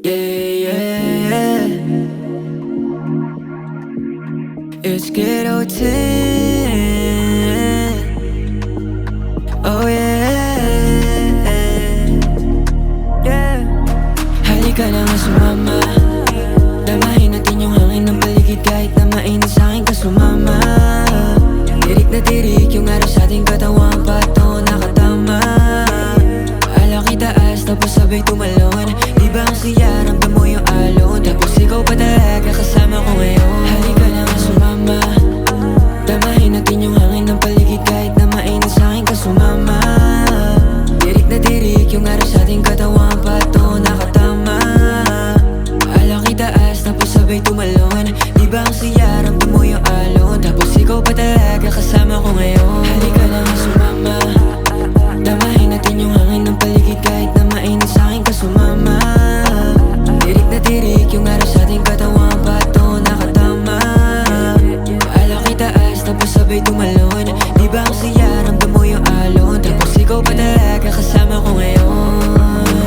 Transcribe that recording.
Yeah, yeah, yeah. It's Ghetto 10. Oh yeah, yeah. Halika na nga sumama, damahin natin yung hangin ng paligid. Kahit na mainit sa'kin ka sumama. Tirik na tirik yung araw sa ating katawan, pato nakatama. Alaki taas tapos sabay tumalon. Di ba ang siya, ramdam mo yung alon. Tapos ikaw pa talaga kasama ko ngayon. Halika na nga sumama, damahin natin yung hangin ng paligid. Kahit na mainit sa'kin ka sumama. Tirik na tirik yung araw sa ating katawan, pato nakatama. Alaki taas tapos sabay tumalon. Di ba ang siya, ramdam mo yung alon. Tapos ikaw pa talaga kasama ko ngayon. Halika na nga sumama, damahin natin yung hangin ng paligid. Kahit na mainit sa'kin ka sumama. Tirik na tirik yung araw sa ating katawan, pato nakatama. Alaki taas tapos sabay tumalon. Di ba ang siya, ramdam mo yung alon. Tapos ikaw pa talaga kasama ko ngayon.